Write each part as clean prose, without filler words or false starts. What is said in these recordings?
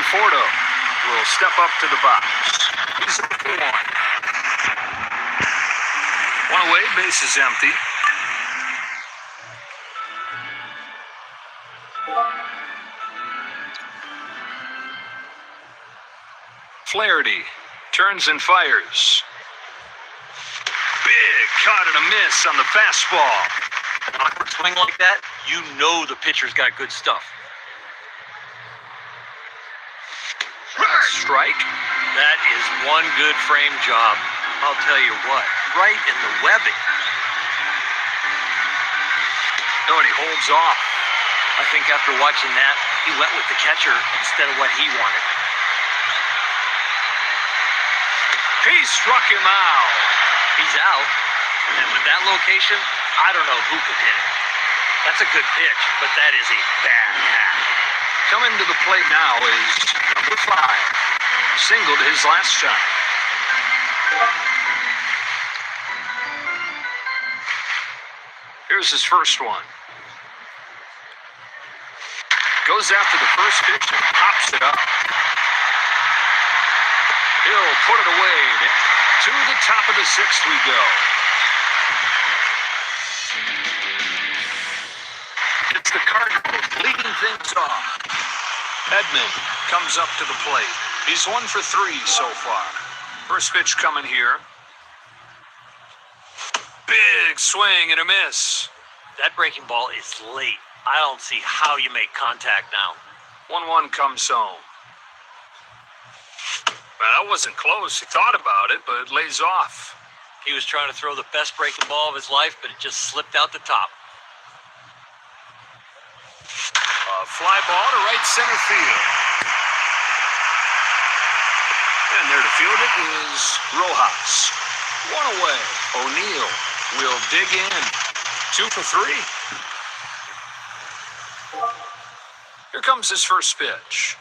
Conforto will step up to the box. He's up for one. One away, base is empty. Flaherty turns and fires. Big cut and a miss on the fastball. An awkward swing like that, you know the pitcher's got good stuff. Strike. That is one good frame job. I'll tell you what, right in the webbing. Oh, and he holds off. I think after watching that, he went with the catcher instead of what he wanted. He struck him out. He's out. And with that location, I don't know who could hit it. That's a good pitch, but that is a bad hack. Coming to the plate now is number 5. Singled his last shot. Here's his first one. Goes after the first pitch and pops it up. He'll put it away. To the top of the 6th we go. It's the Cardinals leading things off. Edman comes up to the plate. He's 1 for 3 so far. First pitch coming here. Big swing and a miss. That breaking ball is late. I don't see how you make contact now. 1-1 comes home. Well, that wasn't close. He thought about it, but it lays off. He was trying to throw the best breaking ball of his life, but it just slipped out the top. A fly ball to right center field. And there to field it is Rojas. 1 away. O'Neill will dig in. 2 for 3. Here comes his first pitch.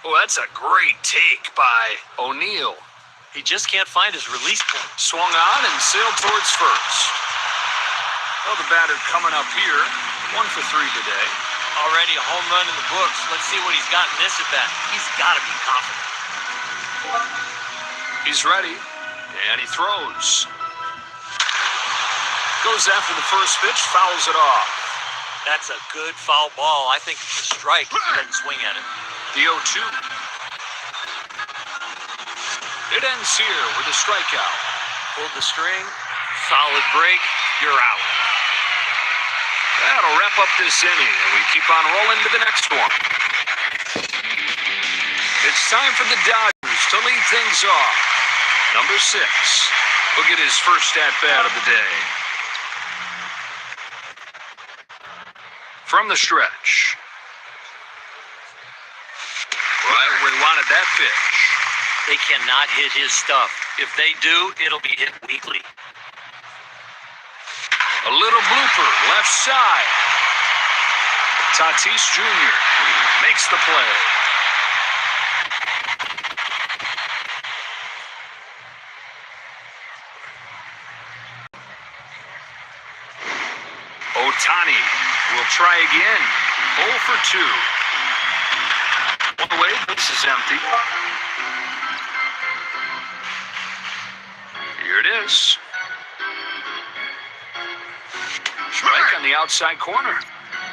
Oh, that's a great take by O'Neill. He just can't find his release point. Swung on and sailed towards first. Well, the batter coming up here. 1 for 3 today. Already a home run in the books. Let's see what he's got in this at bat. He's got to be confident. He's ready, and he throws. Goes after the first pitch, fouls it off. That's a good foul ball. I think it's a strike if he doesn't swing at it. The 0-2. It ends here with a strikeout. Pulled the string, solid break, you're out. That'll wrap up this inning, and we keep on rolling to the next one. It's time for the Dodgers to lead things off. Number 6 will get his first at-bat of the day. From the stretch. Right where he wanted that pitch. They cannot hit his stuff. If they do, it'll be hit weakly. A little blooper, left side. Tatis Jr. makes the play. Ohtani will try again. 0 for 2. 1 away, base is empty. Here it is. Strike on the outside corner.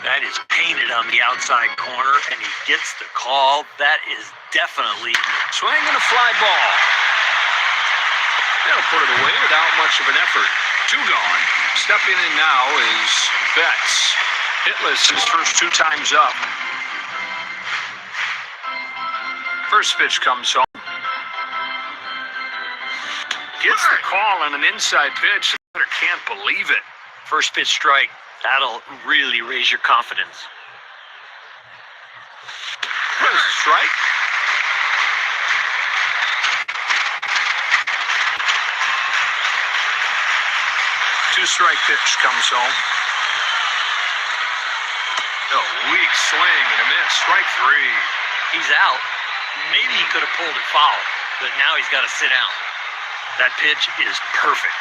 That is painted on the outside corner, and he gets the call. That is definitely... Swing and a fly ball. They'll put it away without much of an effort. 2 gone. Stepping in now is Betts. Hitless his first 2 times up. First pitch comes home. Gets the call on an inside pitch. The hitter can't believe it. First pitch strike. That'll really raise your confidence. There's a strike. Two-strike pitch comes home. A weak swing and a miss. Strike 3. He's out. Maybe he could have pulled it foul, but now he's got to sit down. That pitch is perfect.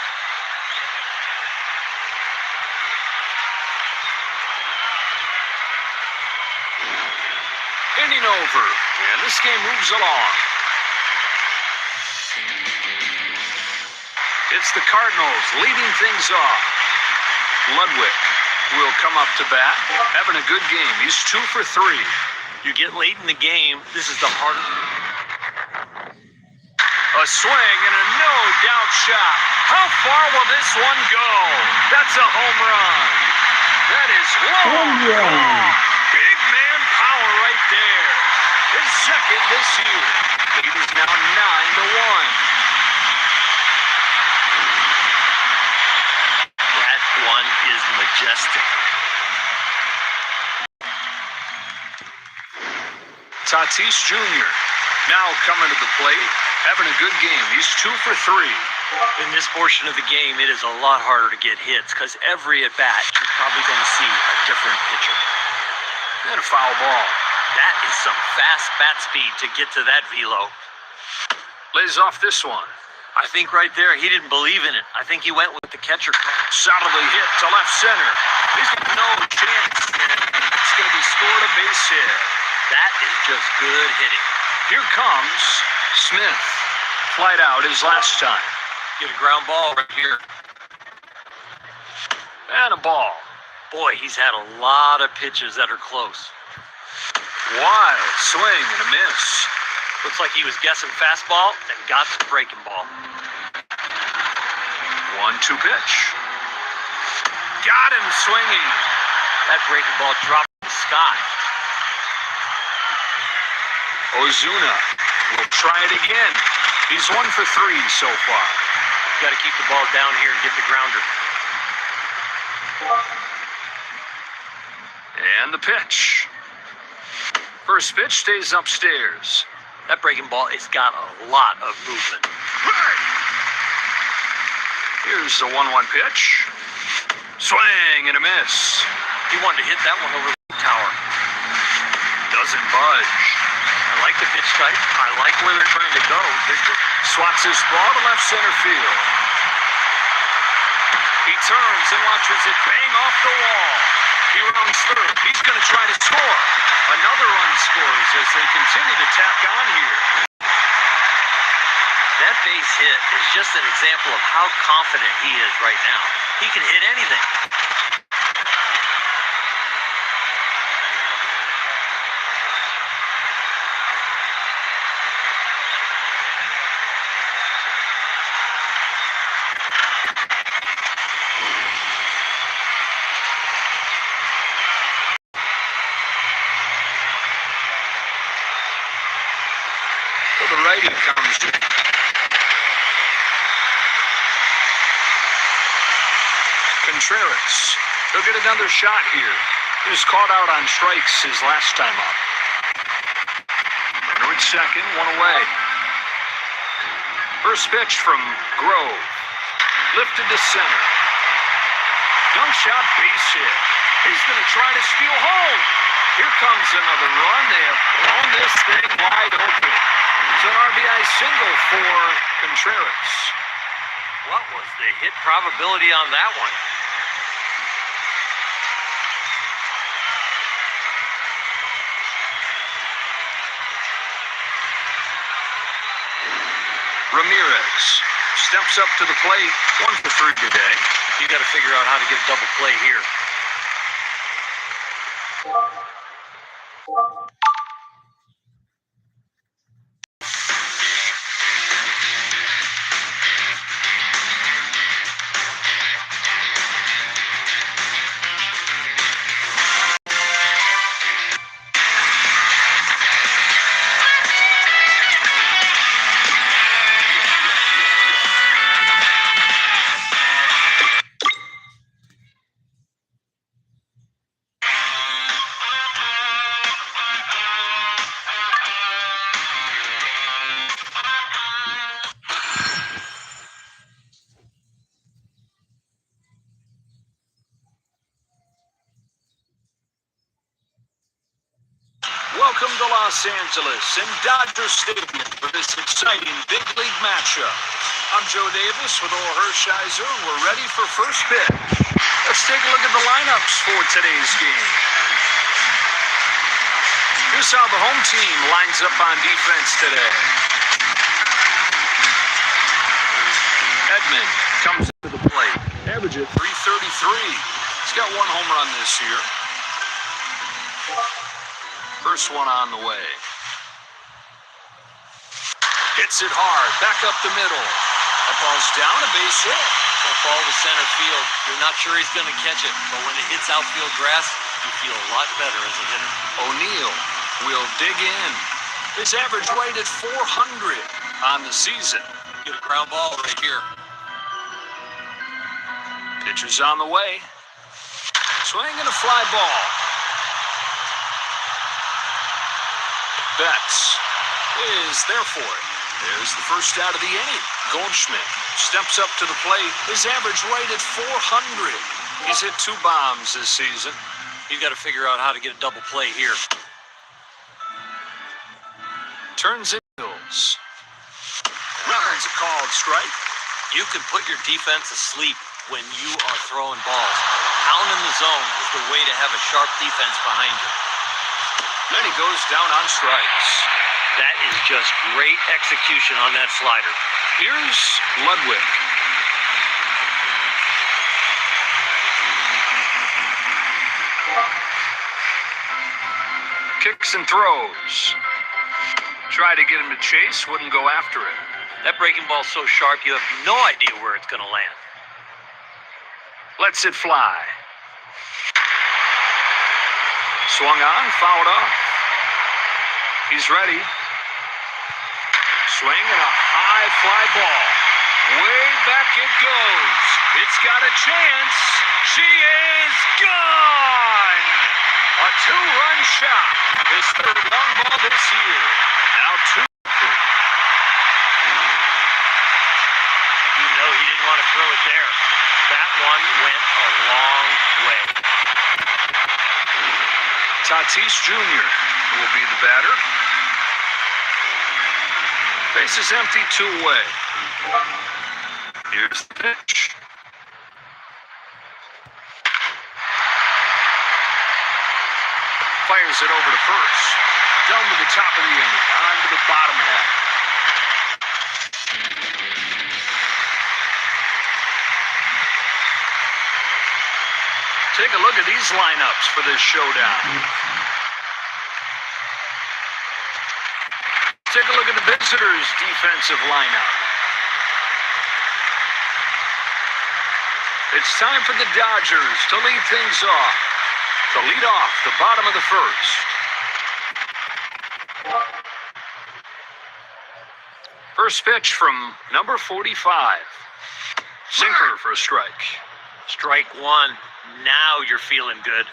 Inning over, and this game moves along. It's the Cardinals leading things off. Ludwig will come up to bat, having a good game. He's 2 for 3. You get late in the game, this is the hardest. A swing and a no-doubt shot. How far will this one go? That's a home run. That is long gone. Big man power right there. His second this year. Lead is now 9-1. That one is majestic. Tatis Jr. now coming to the plate, having a good game. He's 2 for 3. In this portion of the game, it is a lot harder to get hits because every at-bat, you're probably going to see a different pitcher. And a foul ball. That is some fast bat speed to get to that velo. Lays off this one. I think right there, he didn't believe in it. I think he went with the catcher. Solidly hit to left center. He's got no chance. It's going to be scored a base hit. That is just good hitting. Here comes Smith. Flight out his last time. Get a ground ball right here. And a ball. Boy, he's had a lot of pitches that are close. Wild swing and a miss. Looks like he was guessing fastball and got the breaking ball. 1-2 pitch. Got him swinging. That breaking ball dropped in the sky. Ozuna will try it again. He's 1 for 3 so far. Got to keep the ball down here and get the grounder. And the pitch. First pitch stays upstairs. That breaking ball has got a lot of movement. Here's the 1-1 pitch. Swing and a miss. He wanted to hit that one over the tower. Doesn't budge. I like the pitch type. I like where they're trying to go. Swats his ball to left center field. He turns and watches it bang off the wall. He rounds third. He's going to try to score. Another run scores as they continue to tack on here. That base hit is just an example of how confident he is right now. He can hit anything. The righty comes in. Contreras. He'll get another shot here. He was caught out on strikes his last time up. Runner at second, 1 away. First pitch from Grove. Lifted to center. Dunk shot, base hit. He's going to try to steal home. Here comes another run. They have blown this thing wide open. It's an RBI single for Contreras. What was the hit probability on that one? Ramirez steps up to the plate. 1 for 3 today. You got to figure out how to get a double play here. Welcome to Los Angeles and Dodger Stadium for this exciting big league matchup. I'm Joe Davis with Orr Hershiser, and we're ready for first pitch. Let's take a look at the lineups for today's game. Here's how the home team lines up on defense today. Edman comes to the plate. Average at .333. He's got 1 home run this year. First one on the way. Hits it hard, back up the middle. That ball's down, a base hit. That ball to center field. You're not sure he's going to catch it, but when it hits outfield grass, you feel a lot better as a hitter. O'Neill will dig in. His average rate at 400 on the season. Get a ground ball right here. Pitcher's on the way. Swing and a fly ball. Betts is there for it. There's the first out of the inning. Goldschmidt steps up to the plate. His average rate at 400. He's hit 2 bombs this season. You've got to figure out how to get a double play here. Turns it hills. That's a called strike. You can put your defense asleep when you are throwing balls. Pounding the zone is the way to have a sharp defense behind you. Then he goes down on strikes. That is just great execution on that slider. Here's Ludwig. Kicks and throws. Try to get him to chase, wouldn't go after it. That breaking ball's so sharp, you have no idea where it's going to land. Lets it fly. Swung on, fouled off. He's ready. Swing and a high fly ball. Way back it goes. It's got a chance. She is gone. A 2-run shot. His 3rd long ball this year. Now 2-3. You know he didn't want to throw it there. That one went a long way. Tatis Jr. will be the batter. Base is empty, 2 away. Here's the pitch. Fires it over to first. Down to the top of the inning. On to the bottom half. Take a look at these lineups for this showdown. Take a look at the visitors' defensive lineup. It's time for the Dodgers to lead things off. To lead off the bottom of the first. First pitch from number 45. Sinker for a strike. Strike 1. Now you're feeling good.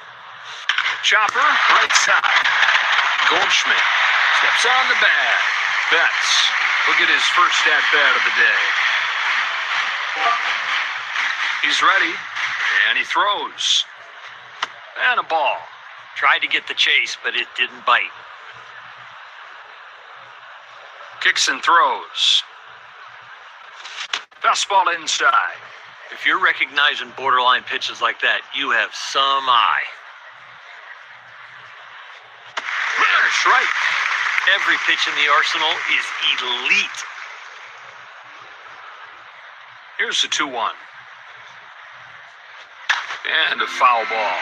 Chopper, right side. Goldschmidt steps on the bag. Betts will get his first at-bat of the day. He's ready, and he throws. And a ball. Tried to get the chase, but it didn't bite. Kicks and throws. Fastball inside. If you're recognizing borderline pitches like that, you have some eye. And a strike. Every pitch in the arsenal is elite. Here's the 2-1. And a foul ball.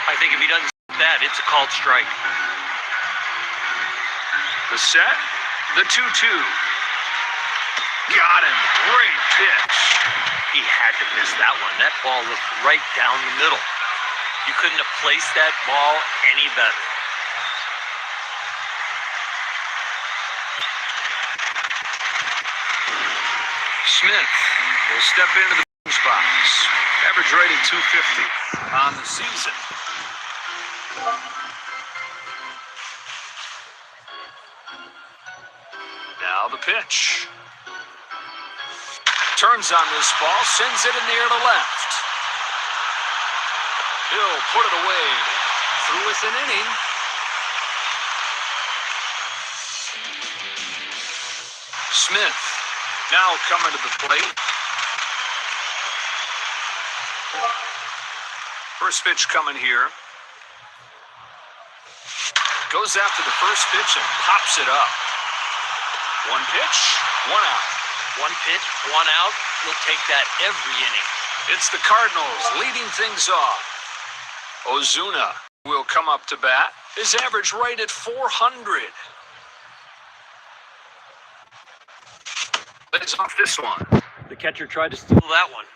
I think if he doesn't hit that, it's a called strike. The set, the 2-2. Got him. Great pitch. He had to miss that one. That ball looked right down the middle. You couldn't have placed that ball any better. Smith will step into the box. Average rated 250 on the season. Now the pitch. Turns on this ball, sends it in the air to left. He'll put it away. Through with an inning. Smith now coming to the plate. First pitch coming here. Goes after the first pitch and pops it up. One pitch, one out. One pitch, one out. You'll take that every inning. It's the Cardinals leading things off. Ozuna will come up to bat. His average right at 400. Let's off this one. The catcher tried to steal that one.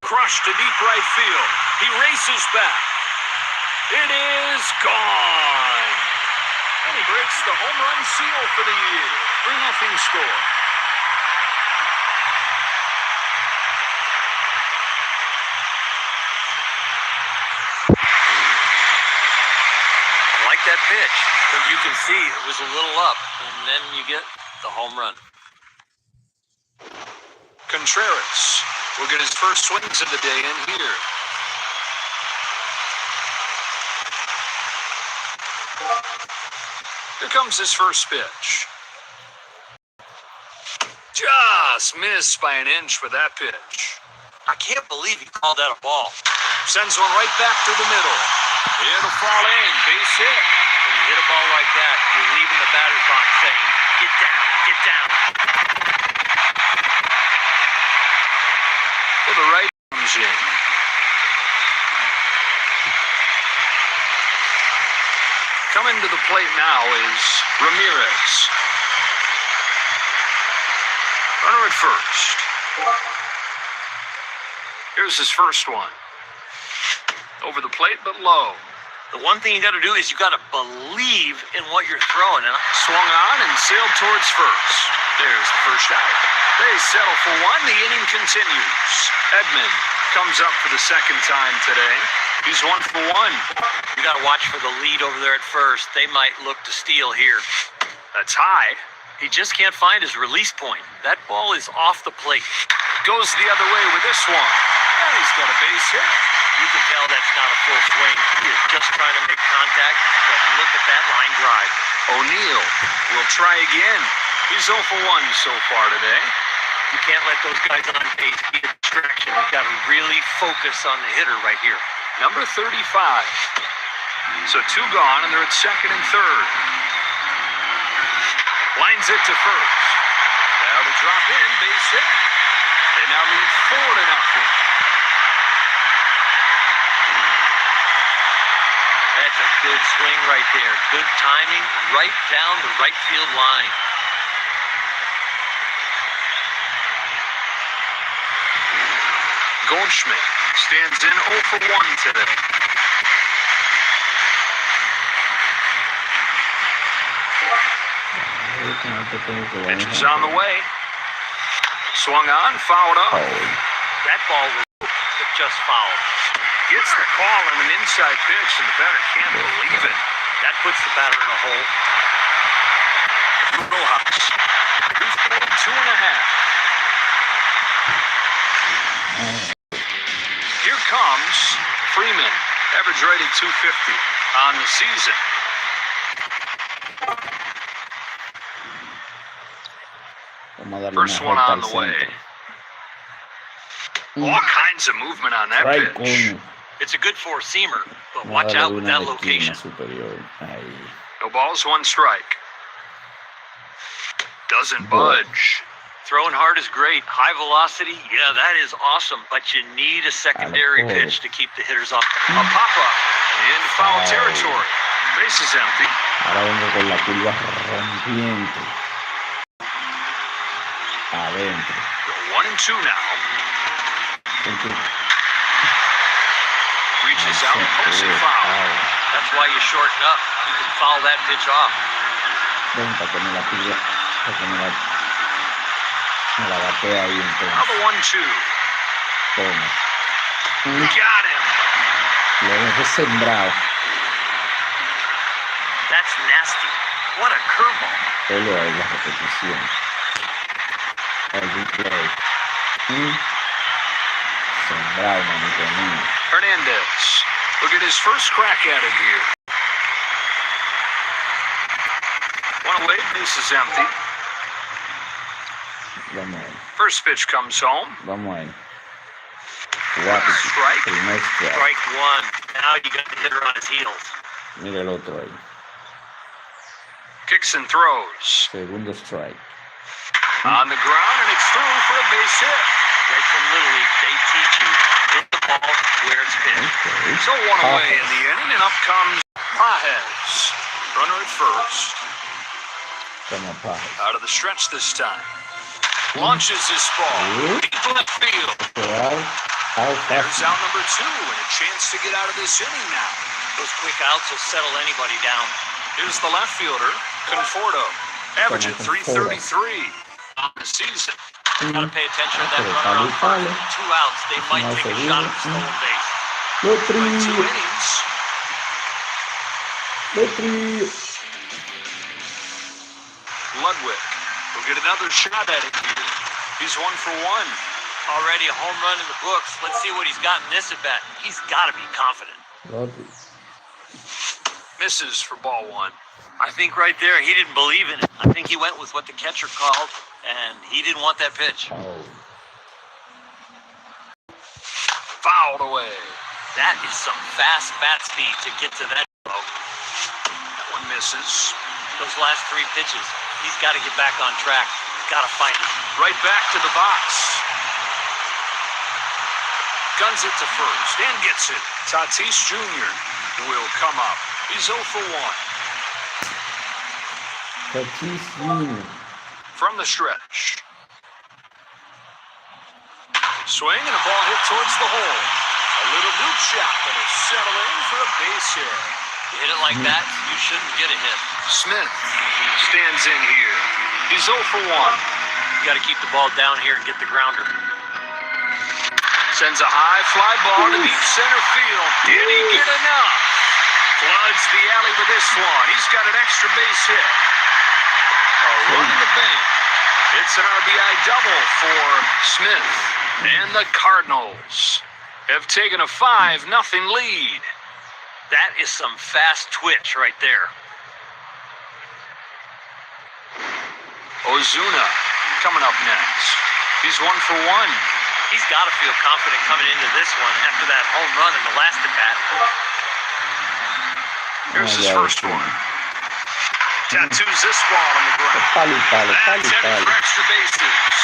Crushed to deep right field. He races back. It is gone. And he breaks the home run seal for the year. 3-0 score. I like that pitch, but you can see it was a little up, and then you get the home run. Contreras will get his first swings of the day in here. Here comes his first pitch. Just missed by an inch with that pitch. I can't believe he called that a ball. Sends one right back to the middle. It'll fall in, base hit. When you hit a ball like that, you're leaving the batter's box saying, get down, get down. To the right comes in. Coming to the plate now is Ramirez. Runner at first. Here's his first one. Over the plate, but low. The one thing you got to do is you got to believe in what you're throwing. And Swung on and sailed towards first. There's the first out. They settle for one. The inning continues. Edman comes up for the second time today. He's 1 for 1. you got to watch for the lead over there at first. They might look to steal here. That's high. He just can't find his release point. That ball is off the plate. Goes the other way with this one. And he's got a base hit. You can tell that's not a full swing. He is just trying to make contact, but look at that line drive. O'Neill will try again. He's 0 for 1 so far today. You can't let those guys on base be a distraction. You've got to really focus on the hitter right here. Number 35. So 2 gone, and they're at second and third. Lines it to first. Now to drop in, base hit. They now lead 4-0. That's a good swing right there. Good timing, right down the right field line. Goldschmidt stands in 0 for 1 today. Pitch is on the way. Swung on, fouled up. That ball was just fouled. Gets the call on an inside pitch, and the batter can't believe it. That puts the batter in a hole. Rojas, who's pulled 2.5. Here comes Freeman, average rate at 250 on the season. First one on the way. All kinds of movement on that pitch. It's a good four-seamer, but watch out with that location. No balls, 1 strike. Doesn't budge. Throwing hard is great. High velocity, yeah, that is awesome. But you need a secondary pitch to keep the hitters off. A pop-up into foul territory. Base is empty. Ahora vengo con la curva rompiente. Adentro. 1 and 2 now. Reaches out, pulls it foul. That's why you shorten up. You can foul that pitch off. Ven, para que me la pilla, para que me la batea ahí entonces. Now the 1-2. Toma. Got him. Lo dejé sembrado. That's nasty. What a curveball. Solo hay la repetición. El replay. Sembrado, manito mío. Hernandez. Look at his first crack at it here. 1 away, base is empty. Vamos a ver. First pitch comes home. Vamos a ver. Guapito. Strike. Primer strike. Strike one. Now you got the hitter on his heels. Mira el otro ahí. Kicks and throws. Segundo strike. On the ground, and it's through for a base hit. Right from Little League, they teach you hit the ball where it's pitched. Okay. So one away in the inning, and up comes Pajes. Runner at first. Toma Pajes. Out of the stretch this time. Launches this ball. Deep left field. There's out number 2, and a chance to get out of this inning now. Those quick outs will settle anybody down. Here's the left fielder, Conforto. Averaging .333 on the season. Got to pay attention to that runner on first. 2 outs, they might take a shot at the stolen base. Played 2 innings. Ludwig will get another shot at it here. He's 1 for 1. Already a home run in the books. Let's see what he's got in this at bat. He's got to be confident. Misses for ball 1. I think right there he didn't believe in it. I think he went with what the catcher called, and he didn't want that pitch. Fouled away. That is some fast bat speed to get to that low. That one misses. Those last 3 pitches, he's got to get back on track. He's got to find it. Right back to the box. Guns it to first and gets it. Tatis Jr. will come up. He's 0 for 1. Tatis Jr. From the stretch. Swing and a ball hit towards the hole. A little loop shot that'll settle in for a base hit. You hit it like that, you shouldn't get a hit. Smith stands in here. He's 0 for 1. You got to keep the ball down here and get the grounder. Sends a high fly ball to deep center field. Did he get enough? Floods the alley with this one. He's got an extra base hit. A run in the bank. It's an RBI double for Smith. And the Cardinals have taken a 5-0 lead. That is some fast twitch right there. Ozuna coming up next. He's 1 for 1. He's got to feel confident coming into this one after that home run in the last at-bat. Here's his first one. Tattoos this ball on the ground. That's headed for extra bases.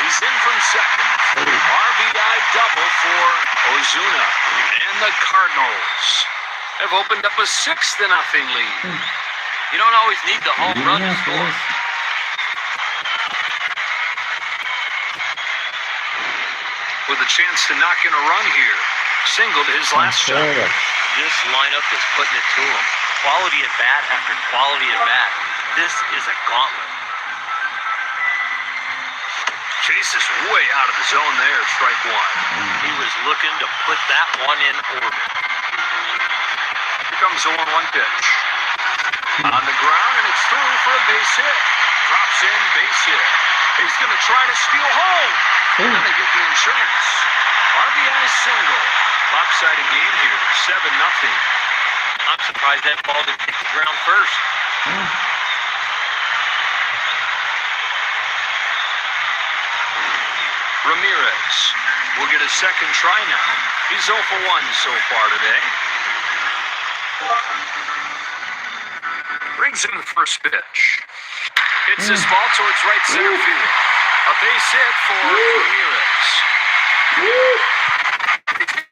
He's in from second. RBI double for Ozuna. And the Cardinals have opened up a 6-0 lead. You don't always need the home run to score. With a chance to knock in a run here. Singled his last shot. This lineup is putting it to him. Quality at bat after quality at bat. This is a gauntlet. Chase is way out of the zone there, strike 1. He was looking to put that one in orbit. Here comes the 1-1 pitch. On the ground, and it's through for a base hit. Drops in, base hit. He's going to try to steal home. And they get the insurance. RBI single. Lopsided game here, 7-0. I'm surprised that ball didn't hit the ground first. Ramirez will get a second try now. He's 0 for 1 so far today. Brings in the first pitch. Hits this ball towards right center field. A base hit for Ramirez.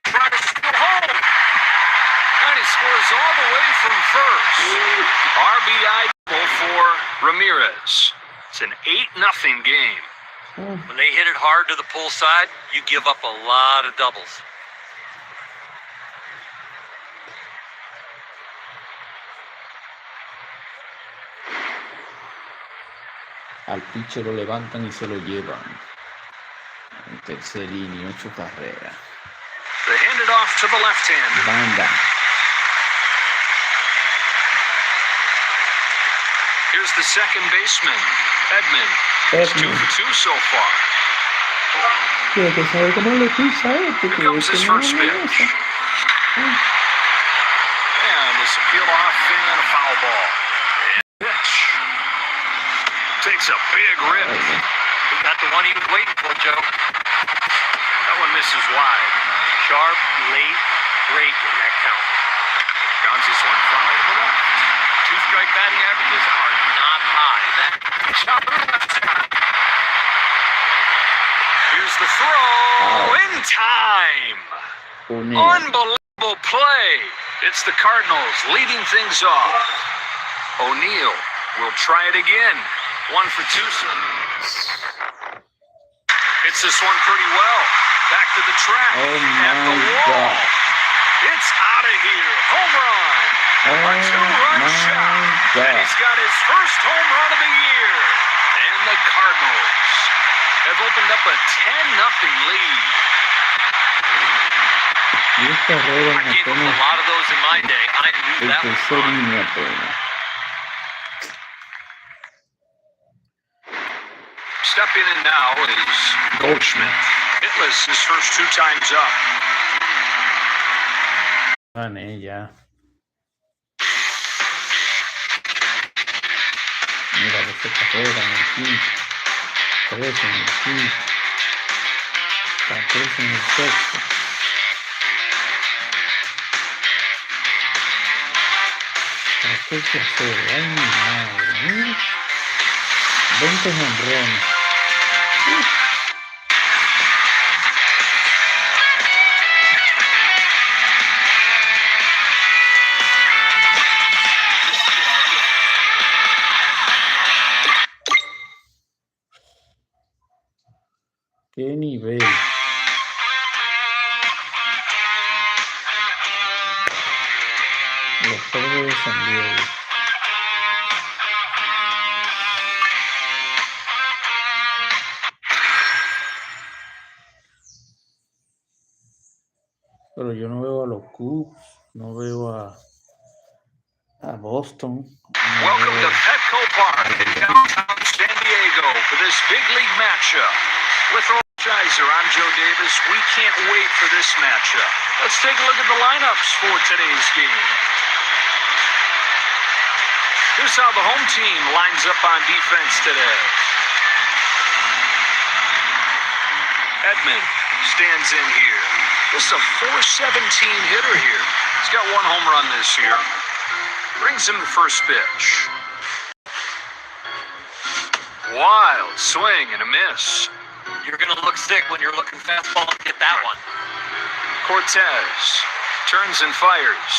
Trying to steal home. And he scores all the way from first. RBI double for Ramirez. It's an 8-0 game. When they hit it hard to the pull side, you give up a lot of doubles. Al pitcher lo levantan y se lo llevan. En tercer inning, 8 carreras. They hand it off to the left-hander. Banda. Here's the second baseman, Edman. He's 2 for 2 so far. Quiero que sabe cómo le pisa Here comes his first pitch. And this appeal off and a foul ball. And pitch. Takes a big rip. He got the one he was waiting for, Joe. misses wide. Sharp, late, great in that count. Grounds this one foul to the left. 2-strike batting averages are not high. Here's the throw in time. O'Neill. Unbelievable play. It's the Cardinals leading things off. O'Neill will try it again. 1 for 2. Hits this one pretty well. Back to the track. Oh At the my wall. God. It's out of here. Home run. A Oh 2-run my shot. God. And he's got his first home run of the year. And the Cardinals have opened up a 10-0 lead. Y esta rueda I gave him a apenas lot of those in my day. I knew el that was tercer on. inning apenas. Stepping in now is Goldschmidt. Hitless his first 2 times up. Gané ya. Mira, 12 carreras en el quinto, 13 en el quinto, 14 en el sexto. 14-0, ay mi madre. 20 jonrones. Qué nivel. Los Padres de San Diego. Pero yo no veo a los Cubs, no veo a Boston. No Welcome to veo... Petco Park in downtown San Diego for this big league matchup. With Energizer, I'm Joe Davis. We can't wait for this matchup. Let's take a look at the lineups for today's game. Here's how the home team lines up on defense today. Edman stands in here. Just a .417 hitter here. He's got 1 home run this year. Brings him the first pitch. Wild swing and a miss. You're going to look sick when you're looking fastball and get that one. Cortez turns and fires.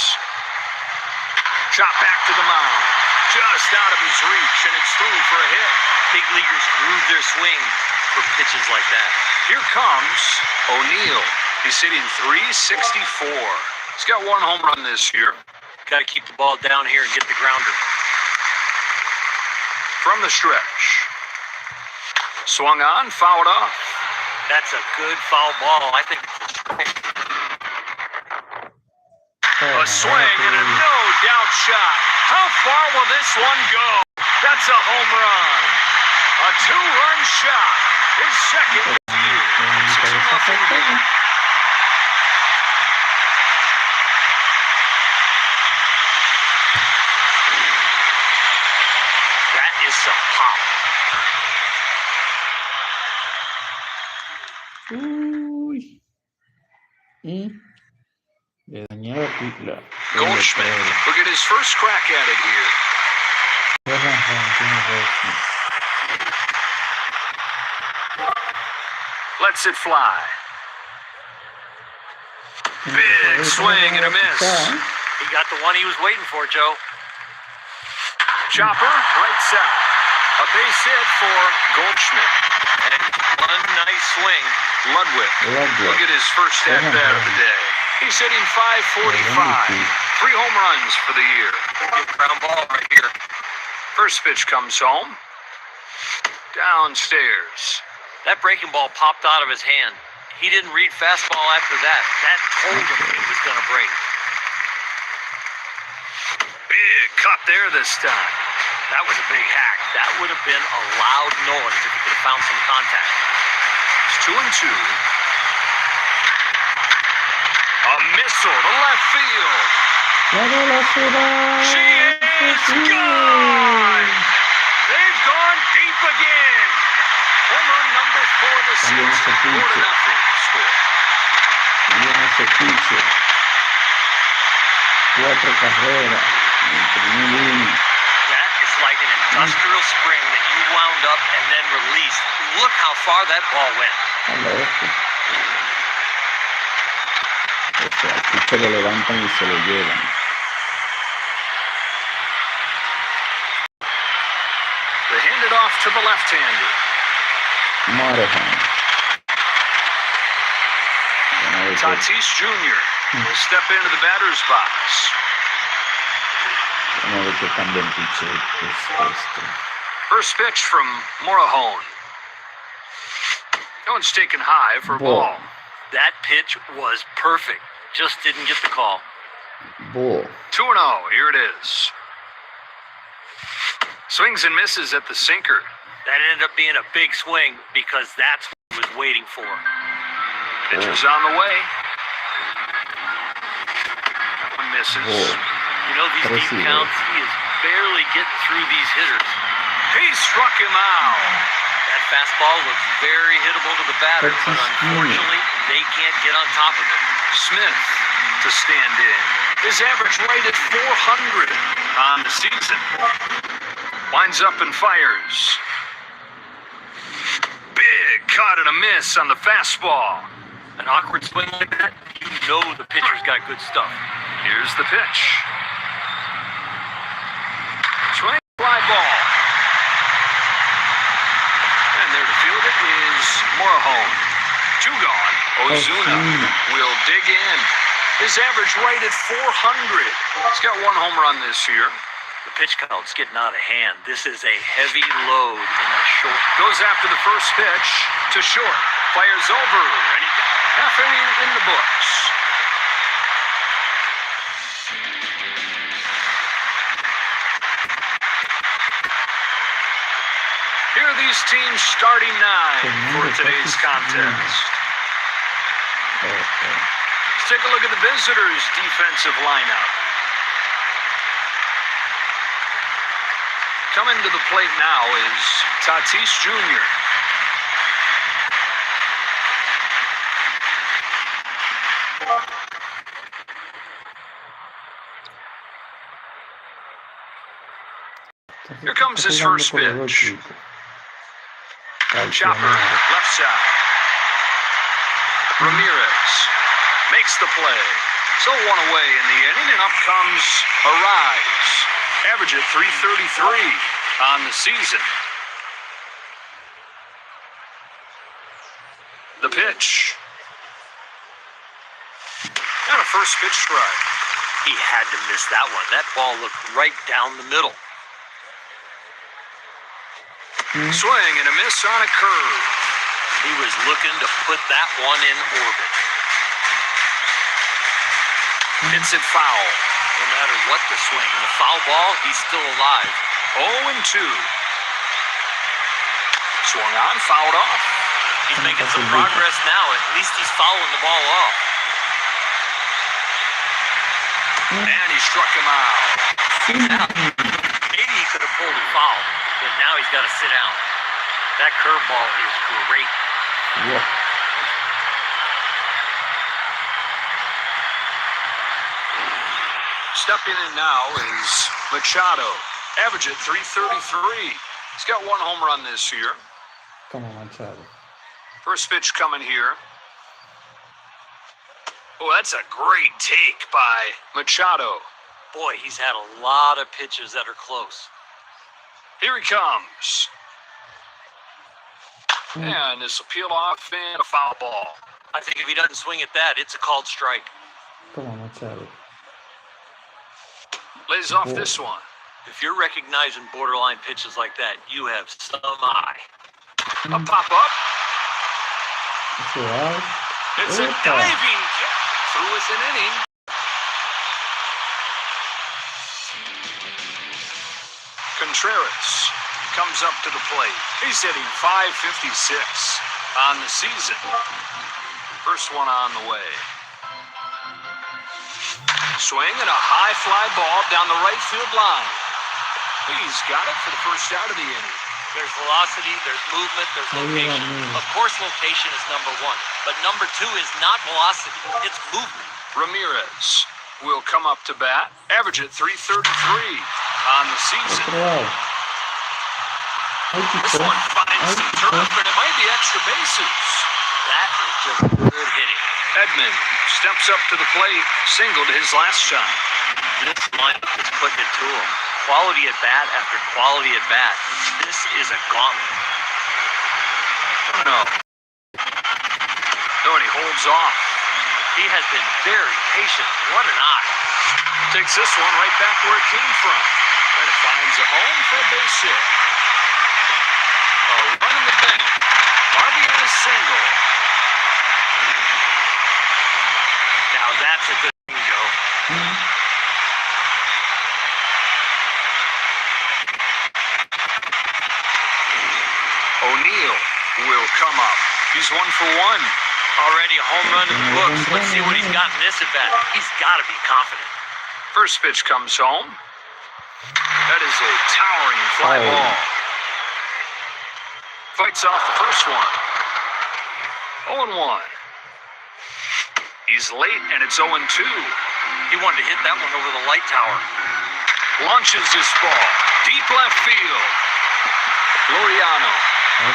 Chop back to the mound. Just out of his reach, and it's through for a hit. Big leaguers groove their swing for pitches like that. Here comes O'Neill. He's hitting .364. He's got 1 home run this year. Got to keep the ball down here and get the grounder. From the stretch. Swung on, fouled off. That's a good foul ball. I think it's a strike. A swing and a no-doubt shot. How far will this one go? That's a home run. A 2-run shot. His second of the year. It's a 2-0 lead. That is some pop. Uy. Y le dañaba la Goldschmidt will get his first crack at it here. Lets it fly. Big swing and a miss. He got the one he was waiting for, Joe. Chopper, right side. A base hit for Goldschmidt. And one nice swing. Ludwig will get his first at-bat of the day. He's hitting .545. 3 home runs for the year. Good ground ball right here. First pitch comes home. Downstairs. That breaking ball popped out of his hand. He didn't read fastball after that. That told him it was going to break. Big cut there this time. That was a big hack. That would have been a loud noise if he could have found some contact. It's 2-2. A missile to left field. She is gone. They've gone deep again. Home run number 4 this season. 4-0 score. ese pitcher. 4 carreras en el primer inning. That is like an industrial spring that you wound up and then released. Look how far that ball went. A loco. O sea, al pitcher lo levantan y se lo llevan. They hand it off to the left-hander. Morejon. Tatis Jr. will step into the batter's box. Vamos a ver qué tan buen pitcher es este. First pitch from Morejon. That one's taken high for a ball. That pitch was perfect. Just didn't get the call. Ball. 2-0. Here it is. Swings and misses at the sinker. That ended up being a big swing because that's what he was waiting for. Pitch is on the way. That one misses. You know, these deep counts, he is barely getting through these hitters. He struck him out. That fastball looks very hittable to the batter, but unfortunately, they can't get on top of it. Smith to stand in. His average rate at 400 on the season. Winds up and fires. Big cut and a miss on the fastball. An awkward swing like that, you know the pitcher's got good stuff. Here's the pitch. Swing, fly ball. And there to field it is Morejon. 2 gone. Ozuna will dig in. His average rate at 400. He's got 1 home run this year. The pitch count's getting out of hand. This is a heavy load in a short. Goes after the first pitch to short. Fires over, and he got half inning in the books. Here are these teams starting 9 for today's contest. Let's take a look at the visitors' defensive lineup. Coming to the plate now is Tatis Jr. Here comes his first pitch. Chopper, left side. Ramirez makes the play. So 1 away in the inning, and up comes Arise. Average at 333 on the season. The pitch. And a first pitch strike. He had to miss that one. That ball looked right down the middle. Swing and a miss on a curve. He was looking to put that one in orbit. Hits it foul. No matter what the swing, the foul ball, he's still alive. 0-2. Swung on, fouled off. He's making some progress now. At least he's fouling the ball off. And he struck him out. Now, maybe he could have pulled a foul, but now he's got to sit down. That curveball is great. Yeah. Stepping in now is Machado. Average at 333. He's got 1 home run this year. Come on, Machado. First pitch coming here. Oh, that's a great take by Machado. Boy, he's had a lot of pitches that are close. Here he comes. And this will peel off and a foul ball. I think if he doesn't swing at that, it's a called strike. Come on, Machado. Lays off this one. If you're recognizing borderline pitches like that, you have some eye. A pop-up. It's out. It's a diving catch. Through with an inning. Contreras comes up to the plate. He's hitting .556 on the season. First one on the way. Swing and a high fly ball down the right field line. He's got it for the first out of the inning. There's velocity, there's movement, there's location. Of course, location is number one, but number two is not velocity, it's movement. Ramirez will come up to bat, average at 333 on the season. This one finds some turf, and it might be extra bases. That is just good hitting. Edman steps up to the plate, singled his last shot. This lineup is putting it to him. Quality at bat after quality at bat. This is a gauntlet. No. No, and he holds off. He has been very patient. What an eye. Takes this one right back where it came from. And it finds a home for a base hit. A run in the bank. RBI single. Now that's a good thing, Joe. O'Neill will come up. He's 1 for 1. Already a home run in the books. Let's see what he's got in this at bat. He's got to be confident. First pitch comes home. That is a towering fly ball. Fights off the first one. 0-1. He's late, and it's 0-2. He wanted to hit that one over the light tower. Launches this ball. Deep left field. Laureano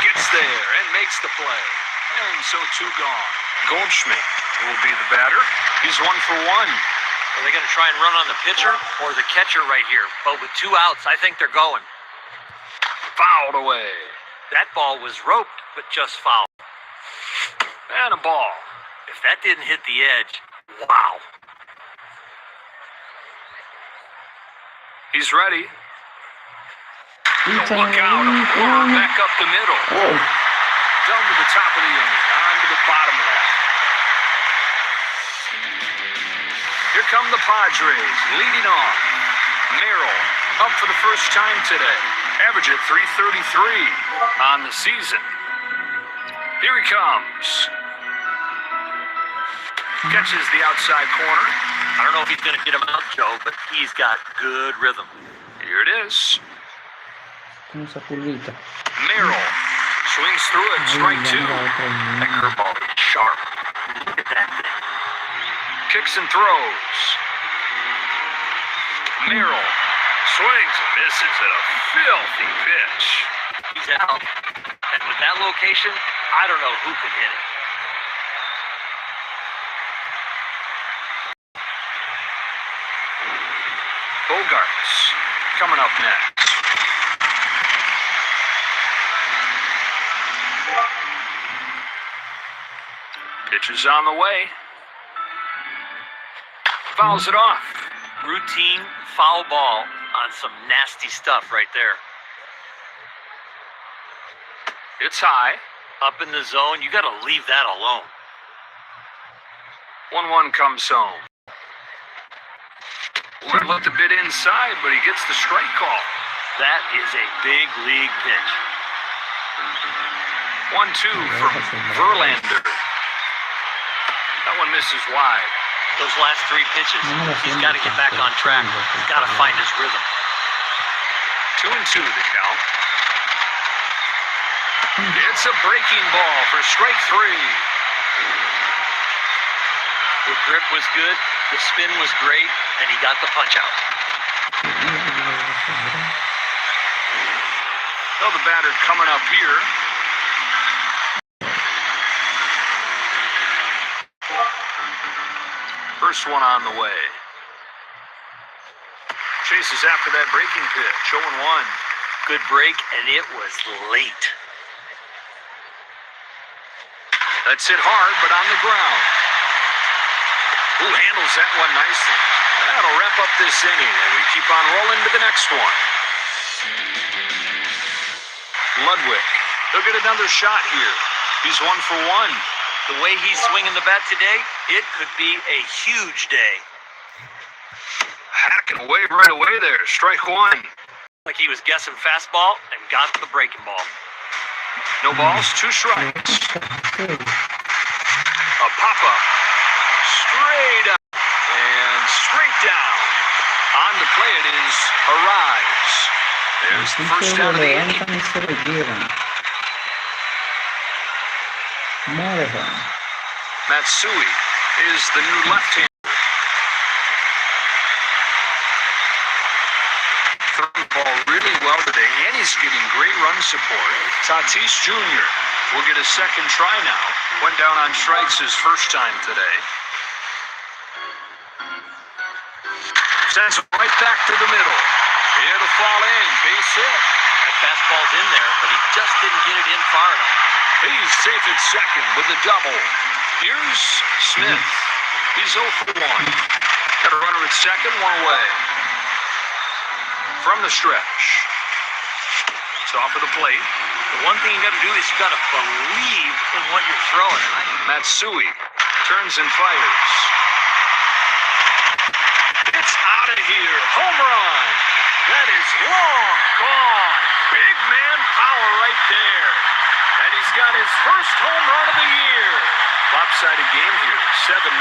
gets there and makes the play. And so two gone. Goldschmidt will be the batter. He's 1 for 1. Are they going to try and run on the pitcher or the catcher right here? But with 2 outs, I think they're going. Fouled away. That ball was roped, but just fouled. And a ball. If that didn't hit the edge, wow. He's ready. Look out. A corner back up the middle. Down to the top of the inning. On to the bottom half. Here come the Padres, leading off. Merrill up for the first time today. Average at 333 on the season. Here he comes. Catches the outside corner. I don't know if he's going to get him out, Joe, but he's got good rhythm. Here it is. Merrill swings through it, strike 2. That curveball is sharp. Look at that thing. Kicks and throws. Merrill swings and misses at a filthy pitch. He's out. And with that location, I don't know who could hit it. Bogarts coming up next. Pitch is on the way. Fouls it off. Routine foul ball on some nasty stuff right there. It's high. Up in the zone, you got to leave that alone. 1-1 comes home. Would have looked a bit inside, but he gets the strike call. That is a big league pitch. 1-2 from Verlander. That one misses wide. Those last 3 pitches, he's got to get back on track. He's got to find his rhythm. 2-2 the count. It's a breaking ball for strike 3. The grip was good, the spin was great, and he got the punch out. So the batter coming up here. First one on the way. Chases after that breaking pitch. 0-1. Good break, and it was late. That's hit hard, but on the ground. Who handles that one nicely? That'll wrap up this inning, and we keep on rolling to the next one. Ludwig, he'll get another shot here. He's 1 for 1. The way he's swinging the bat today, it could be a huge day. Hacking away right away there. Strike 1. Like he was guessing fastball and got the breaking ball. No balls, 2 strikes. A pop-up. Straight up. And straight down. On to play it is Arise. Al There's the pitcher first lo out of the inning. levantan y se lo llevan. Morejon. Matsui is the new left-hander. Throwing the ball really well today, and he's getting great run support. Tatis Jr. will get a second try now. Went down on strikes his first time today. Sends it right back to the middle. It'll fall in. Base hit. That fastball's in there, but he just didn't get it in far enough. He's safe at second with a double. Here's Smith. He's 0 for 1. Got a runner at second, one away. From the stretch. It's off of the plate. The one thing you got to do is you got to believe in what you're throwing. Matsui turns and fires. It's out of here. Home run. That is long gone. Big man power right there. And he's got his first home run of the year. Lopsided game here, 7-0.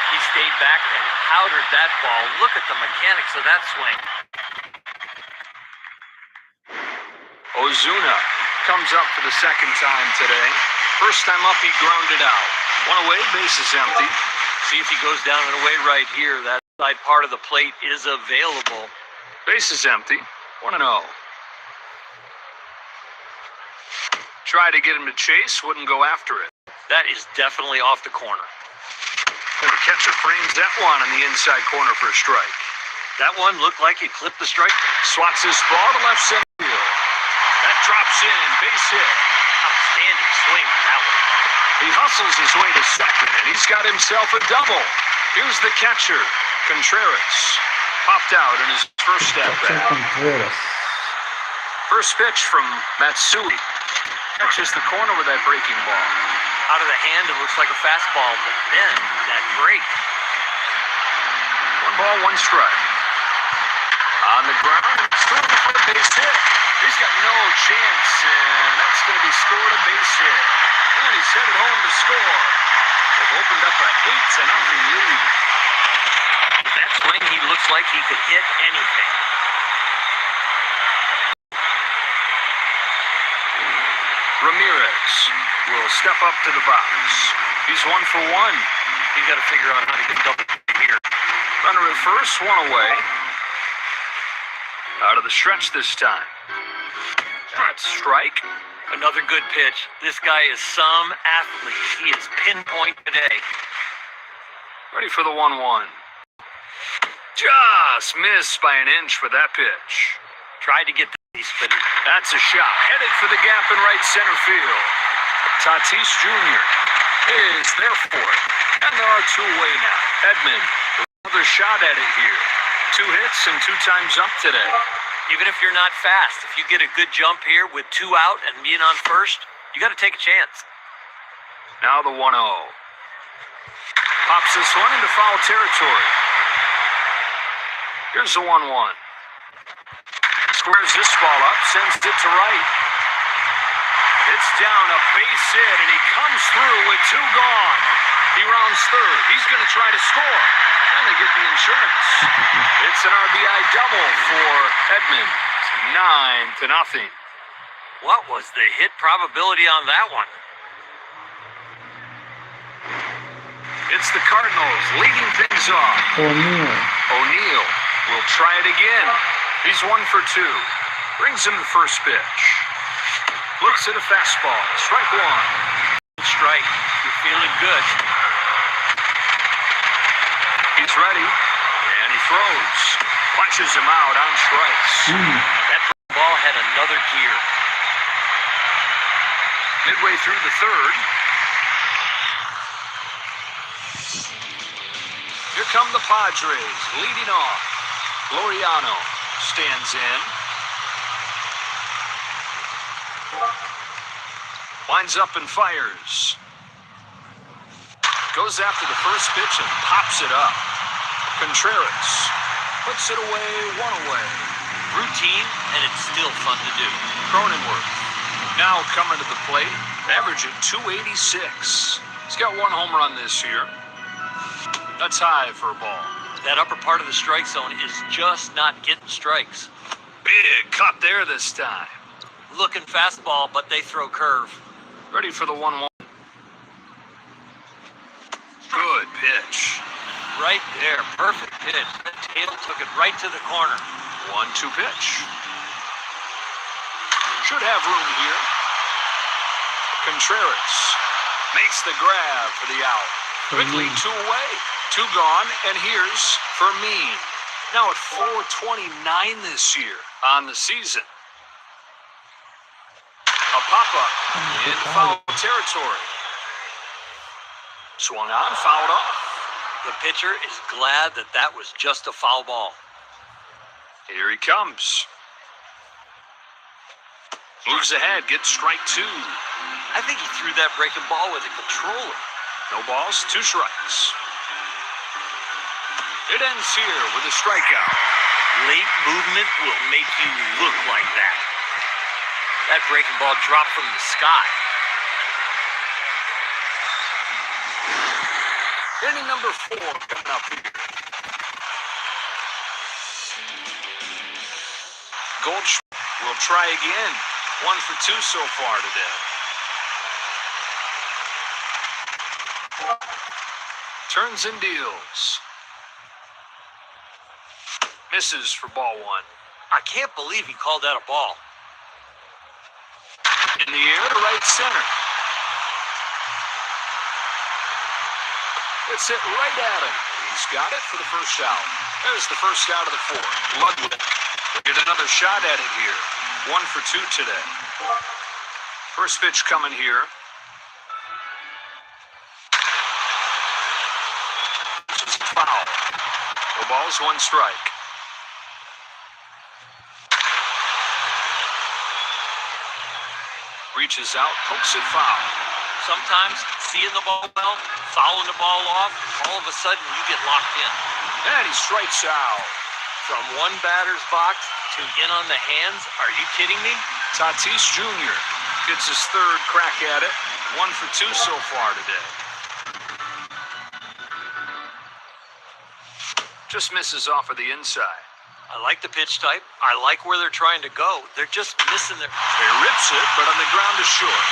He stayed back and powdered that ball. Look at the mechanics of that swing. Ozuna comes up for the second time today. First time up, he grounded out. One away, base is empty. See if he goes down and away right here. That side part of the plate is available. Base is empty. 1-0. Tried to get him to chase, wouldn't go after it. That is definitely off the corner. And the catcher frames that one on the inside corner for a strike. That one looked like he clipped the strike. Swats his ball to left center field. That drops in, base hit. Outstanding swing on that one. He hustles his way to second, and he's got himself a double. Here's the catcher, Contreras. Popped out in his first step back. Contreras. First pitch from Matsui. Catches the corner with that breaking ball. Out of the hand, it looks like a fastball, but then that break. 1 ball, 1 strike. On the ground, it's throwing for a base hit. He's got no chance, and that's going to be scored a base hit. And he's headed home to score. They've opened up a 8-0 lead. That swing, he looks like he could hit anything. Ramirez will step up to the box. He's 1 for 1. You got to figure out how to get double here. Runner at first, 1 away. Out of the stretch this time. That's strike. Another good pitch. This guy is some athlete. He is pinpoint today. Ready for the 1-1. Just missed by an inch with that pitch. Tried to get the piece, but That's a shot. Headed for the gap in right center field. Tatis Jr. is there for it. And there are 2 away now. Edman, another shot at it here. 2 hits and 2 times up today. even if you're not fast, if you get a good jump here with 2 out and being on first, you got to take a chance. Now the 1-0. Pops this one into foul territory. Here's the 1-1. Squares this ball up, sends it to right. It's down, a base hit, and he comes through with 2 gone. He rounds third. He's going to try to score. And they get the insurance. It's an RBI double for Edman. 9-0. What was the hit probability on that one? It's the Cardinals leading things off. O'Neal will try it again. He's 1 for 2. Brings him the first pitch. Looks at a fastball. Strike 1. Strike. You're feeling good. He's ready. And he throws. Punches him out on strikes. That ball had another gear. Midway through the third. Here come the Padres leading off. Laureano stands in. Winds up and fires. Goes after the first pitch and pops it up. Contreras puts it away, 1 away. Routine, and it's still fun to do. Cronenworth now coming to the plate, averaging 286. He's got 1 home run this year. That's high for a ball. That upper part of the strike zone is just not getting strikes. Big cut there this time. Looking fastball, but they throw curve. Ready for the 1-1. Good pitch. Right there, perfect pitch. That tail took it right to the corner. 1-2 pitch. Should have room here. Contreras makes the grab for the out. Quickly 2 away. 2 gone, and here's Fermin. Now at 429 this year on the season. A pop-up in foul territory. Swung on, fouled off. The pitcher is glad that that was just a foul ball. Here he comes. Moves ahead, gets strike 2. I think he threw that breaking ball with a controller. No balls, 2 strikes. It ends here with a strikeout. Late movement will make you look like that. That breaking ball dropped from the sky. Inning number 4 coming up here. Goldschmidt will try again. 1 for 2 so far today. Turns and deals. Misses for ball 1. I can't believe he called that a ball. In the air to right center. It's hit right at him. He's got it for the first out. There's the first out of the 4th. Ludwig will get another shot at it here. 1 for 2 today. First pitch coming here. This is a foul. No balls, 1 strike. Reaches out, pokes it foul. Sometimes seeing the ball well, fouling the ball off, all of a sudden you get locked in. And he strikes out. From one batter's box to in on the hands, are you kidding me? Tatis Jr. gets his 3rd crack at it. 1 for 2 so far today. Just misses off of the inside. I like the pitch type. I like where they're trying to go. They're just missing their... They rips it, but on the ground is short.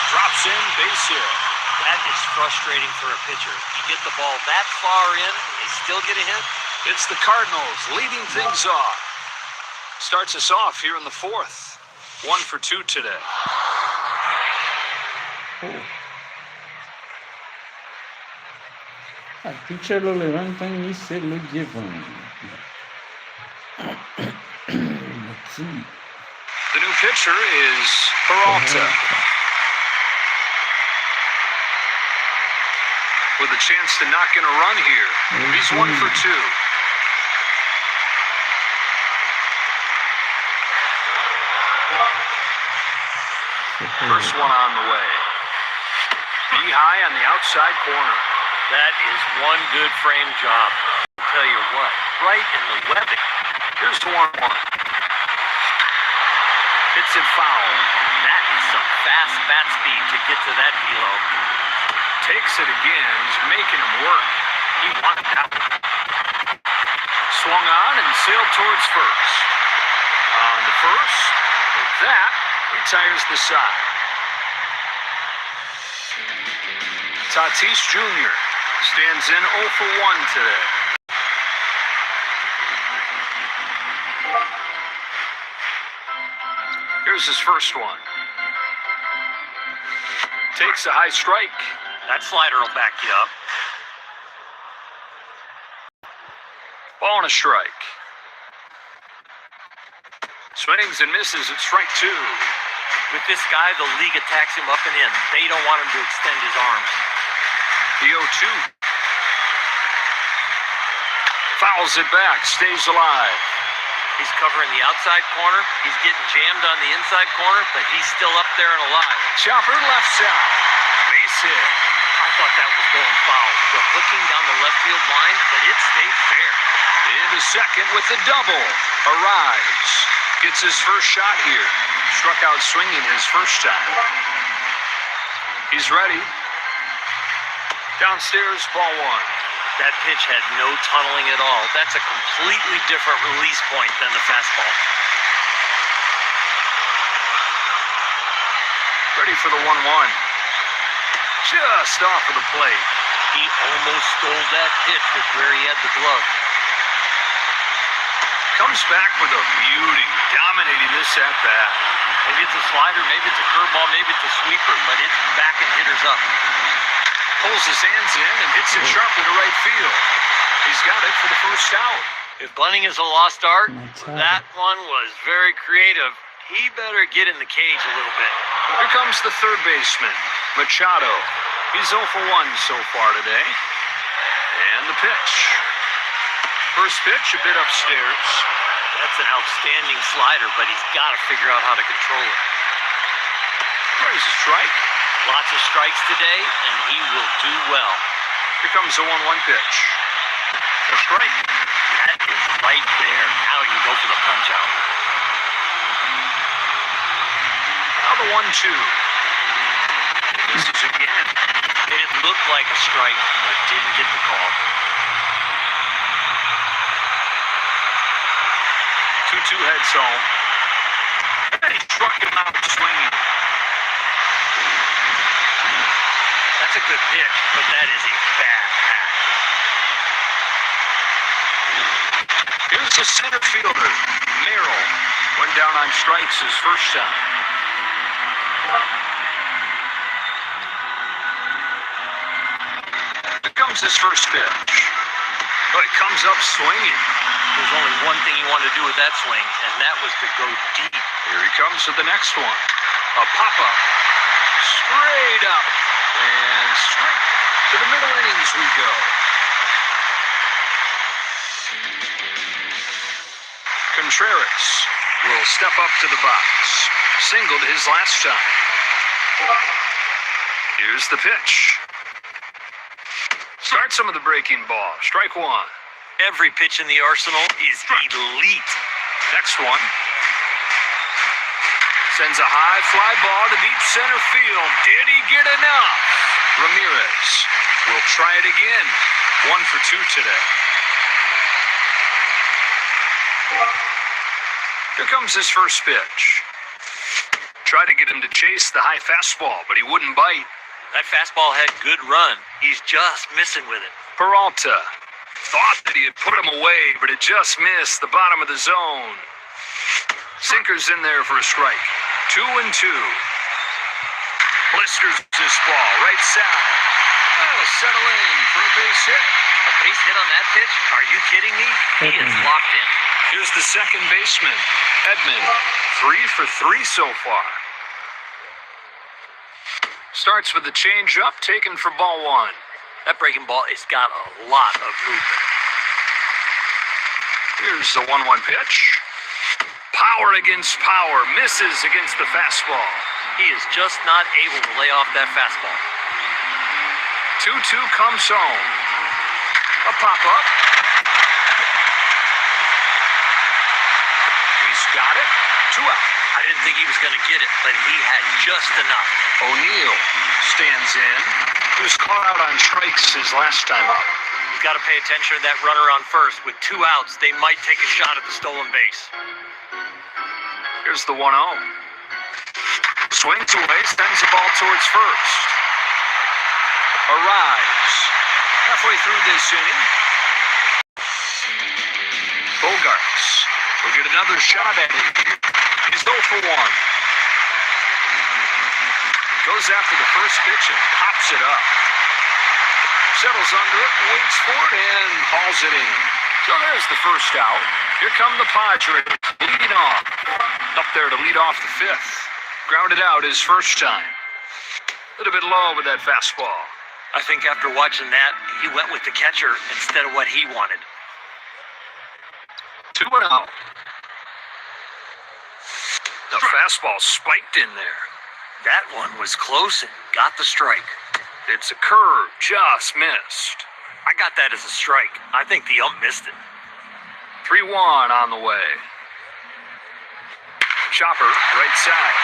Drops in, base hit. That is frustrating for a pitcher. You get the ball that far in, and they still get a hit. It's the Cardinals leading things off. Starts us off here in the 4th. 1 for 2 today. Al pitcher lo levantan y se lo llevan. Let's see. The new pitcher is Peralta. With a chance to knock in a run here. He's 1 for 2. First one on the way. Be high on the outside corner. That is one good frame job. I'll tell you what, right in the webbing. Here's the 1-1. Hits it foul. That is some fast bat speed to get to that velo. Takes it again. He's making him work. He wanted that one. Swung on and sailed towards first. On to first. With that, retires the side. Tatis Jr. stands in 0 for 1 today. Here's his first one. Takes a high strike. That slider will back you up. Ball and a strike. Swings and misses at strike 2. With this guy, the league attacks him up and in. They don't want him to extend his arms. The 0-2. Fouls it back, stays alive. He's covering the outside corner. He's getting jammed on the inside corner, but he's still up there and alive. Chopper left side. Base hit. I thought that was going foul. The hooking down the left field line, but it stayed fair. Into second with the double. Arrives. Gets his first shot here. Struck out swinging his first time. He's ready. Downstairs, ball 1. That pitch had no tunneling at all. That's a completely different release point than the fastball. Ready for the 1-1. Just off of the plate. He almost stole that pitch with where he had the glove. Comes back with a beauty, dominating this at-bat. Maybe it's a slider, maybe it's a curveball, maybe it's a sweeper, but it's back and hitters up. Pulls his hands in and hits it sharply to right field. He's got it for the first out. If bunting is a lost art, Machado. that one was very creative. He better get in the cage a little bit. Here comes the third baseman, Machado. He's 0 for 1 so far today. And the pitch. First pitch, a bit upstairs. That's an outstanding slider, but he's got to figure out how to control it. There's a strike. Lots of strikes today, and he will do well. Here comes the 1-1 pitch. A strike. That is right there. Now he can go for the punch out. Now the 1-2. This is again. It looked like a strike, but didn't get the call. 2-2 heads home. And he struck him out swinging. That's a good pitch, but that is a bad hack. Here's the center fielder, Merrill. Went down on strikes his first time. Here comes his first pitch. Oh, it comes up swinging. There's only one thing he wanted to do with that swing, and that was to go deep. Here he comes with the next one. A pop-up. Straight up. And straight to the middle innings we go. Contreras will step up to the box. Singled his last time. Here's the pitch. Start some of the breaking ball. Strike one. Every pitch in the arsenal is elite. Next one. Sends a high fly ball to deep center field. Did he get enough? Ramirez will try it again. 1 for 2 today. Here comes his first pitch. Tried to get him to chase the high fastball, but he wouldn't bite. That fastball had good run. He's just missing with it. Peralta thought that he had put him away, but it just missed the bottom of the zone. Sinker's in there for a strike. 2-2. Blisters this ball right side. That'll settle in for a base hit. A base hit on that pitch? Are you kidding me? He is locked in. Here's the second baseman, Edman. 3 for 3 so far. Starts with the changeup, taken for ball 1. That breaking ball has got a lot of movement. Here's the 1-1 pitch. Power against power, misses against the fastball. He is just not able to lay off that fastball. 2-2 comes home. A pop-up. He's got it. 2 out. I didn't think he was going to get it, but he had just enough. O'Neill stands in. He was caught out on strikes his last time up. He's got to pay attention to that runner on first. With 2 outs, they might take a shot at the stolen base. Here's the 1-0. Swings away, sends the ball towards first. Arrives. Halfway through this inning. Bogarts will get another shot at it. He's 0 for 1. Goes after the first pitch and pops it up. Settles under it, waits for it, and hauls it in. So there's the first out. Here come the Padres, leading off. Up there to lead off the 5th. Grounded out his first time. A little bit low with that fastball. I think after watching that, he went with the catcher instead of what he wanted. 2-0. The fastball spiked in there. That one was close and got the strike. It's a curve, just missed. I got that as a strike. I think the ump missed it. 3-1 on the way. Chopper, right side.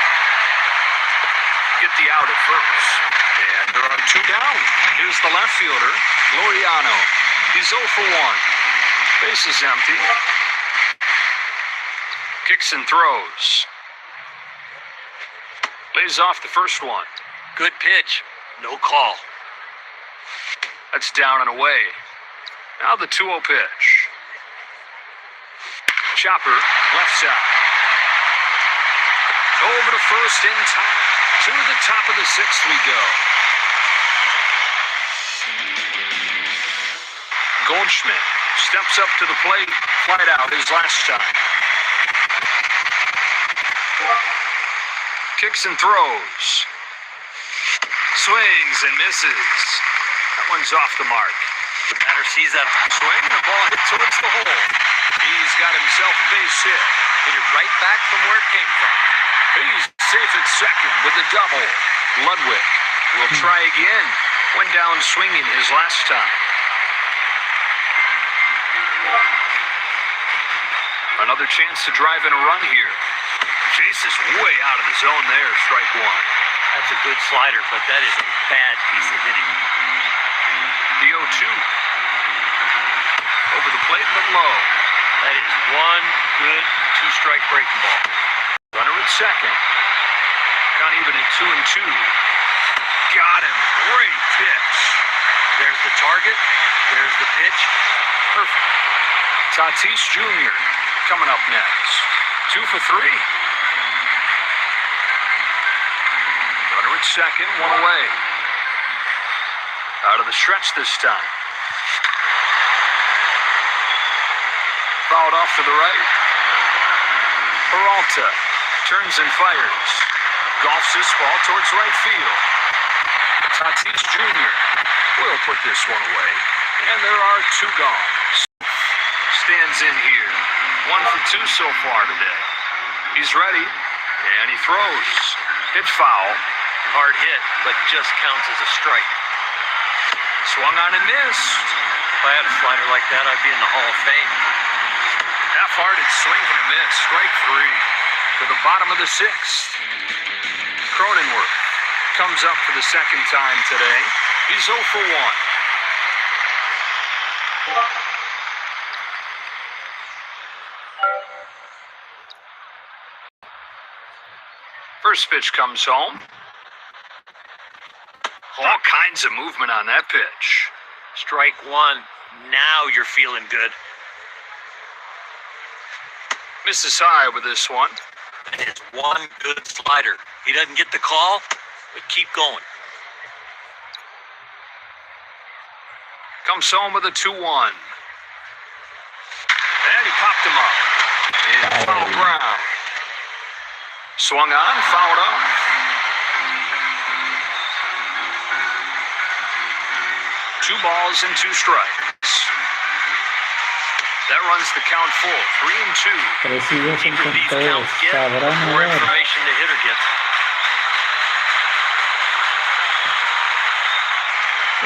Get the out at first. And there are 2 down. Here's the left fielder, Laureano. He's 0 for 1. Base is empty. Kicks and throws. Lays off the first one. Good pitch. No call. That's down and away. Now the 2-0 pitch. Chopper, left side. Over to first in time. To the top of the 6th we go. Goldschmidt steps up to the plate. Flight out his last time. Kicks and throws. Swings and misses. That one's off the mark. The batter sees that Swing, the ball hit towards the hole. He's got himself a base hit. hit it right back from where it came from. He's safe at second with a double. Ludwig will try again. Went down swinging his last time. Another chance to drive in a run here. Chase is way out of the zone there. Strike one. That's a good slider, but that is a bad piece of hitting. The 0-2. Over the plate, but low. That is one good two-strike breaking ball. Runner at second. Count even at 2-2. Got him. Great pitch. There's the target. There's the pitch. Perfect. Tatis Jr. coming up next. 2 for 3. Runner at second, one away. Out of the stretch this time. Fouled off to the right. Peralta turns and fires. Golfs this ball towards right field. Tatis Jr. will put this one away. And there are 2 gone. Stands in here. 1 for 2 so far today. He's ready. And he throws. Hit foul. Hard hit, but just counts as a strike. Swung on and missed. If I had a slider like that, I'd be in the Hall of Fame. Half-hearted swing and a miss. Strike 3. To the bottom of the 6th. Cronenworth comes up for the second time today. He's 0 for 1. First pitch comes home. All kinds of movement on that pitch. Strike 1. Now you're feeling good. Misses high with this one. And it's one good slider. He doesn't get the call, but keep going. Comes home with a 2-1. And he popped him up. And foul ground. Swung on, fouled off. Two balls and 2 strikes. That runs the count full. 3-2. Recibe Deeper these todos, counts get, the sabrán more ver. information the hitter gets.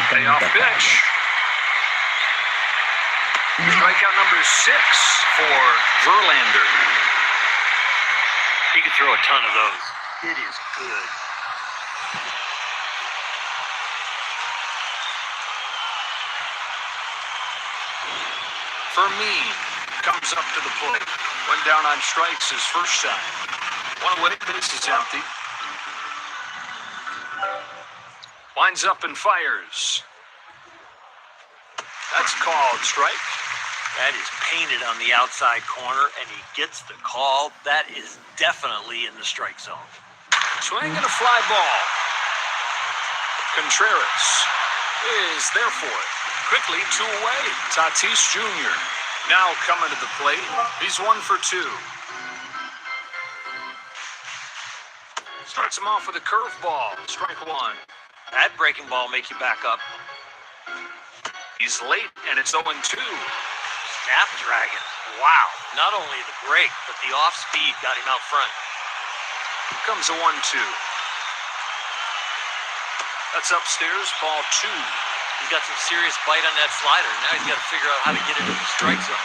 Payoff pitch. Strikeout number 6 for Verlander. He could throw a ton of those. It is good. Fermin comes up to the plate. Went down on strikes his first time. One away, base is empty. Winds up and fires. That's called strike. That is painted on the outside corner, and he gets the call. That is definitely in the strike zone. Swing and a fly ball. Contreras is there for it. Quickly 2 away. Tatis Jr. now coming to the plate. He's 1 for 2. Starts him off with a curveball. Strike 1. That breaking ball make you back up. He's late, and it's 0-2. Snapdragon. Wow. Not only the break, but the off speed got him out front. Here comes a 1-2. That's upstairs, ball 2. He's got some serious bite on that slider. Now he's got to figure out how to get into the strike zone.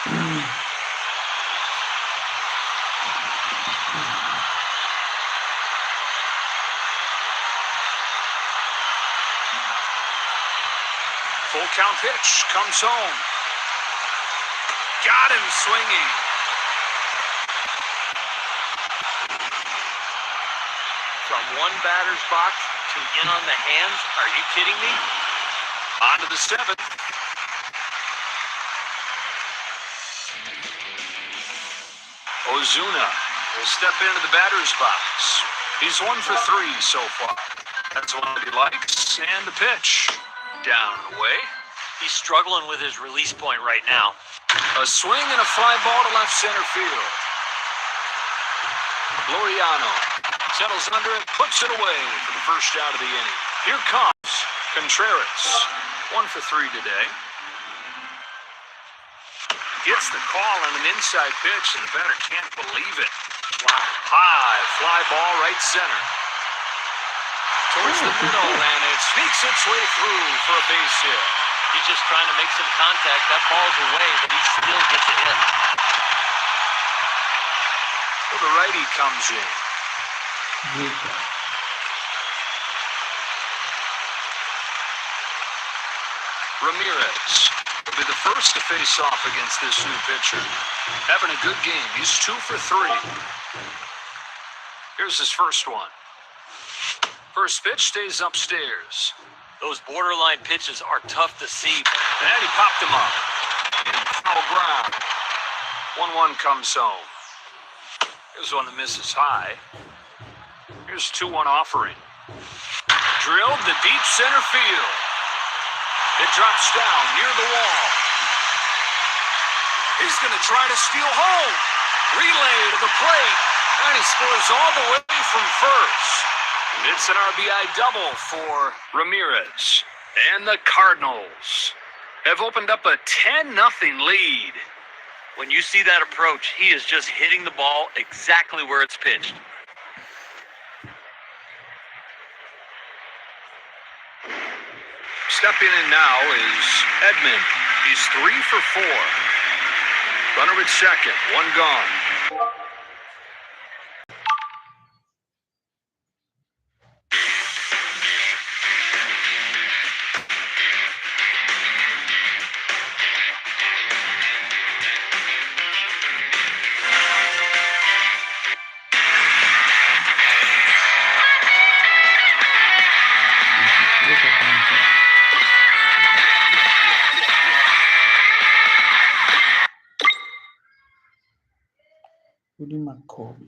Full count pitch comes home. Got him swinging. From one batter's box to in on the hands? Are you kidding me? On to the seventh. Ozuna will step into the batter's box. He's 1 for 3 so far. That's one that he likes. And the pitch. Down and away. He's struggling with his release point right now. A swing and a fly ball to left center field. Laureano settles under it, puts it away for the first out of the inning. Here comes Contreras. 1 for 3 today. Gets the call on an inside pitch, and the batter can't believe it. Wow. High fly ball right center. Towards the middle, and it sneaks its way through for a base hit. He's just trying to make some contact. That ball's away, but he still gets a hit. Well, the righty comes in. Zika. Ramirez will be the first to face off against this new pitcher. Having a good game. He's 2 for 3. Here's his first one. First pitch stays upstairs. Those borderline pitches are tough to see. And he popped him up. In foul ground. 1-1 comes home. Here's one that misses high. Here's 2-1 offering. Drilled to deep center field. It drops down near the wall. He's going to try to steal home. Relay to the plate. And he scores all the way from first. It's an RBI double for Ramirez. And the Cardinals have opened up a 10-0 lead. When you see that approach, he is just hitting the ball exactly where it's pitched. Stepping in now is Edman. He's 3 for 4. Runner at second, 1 gone. Yuri McCovey.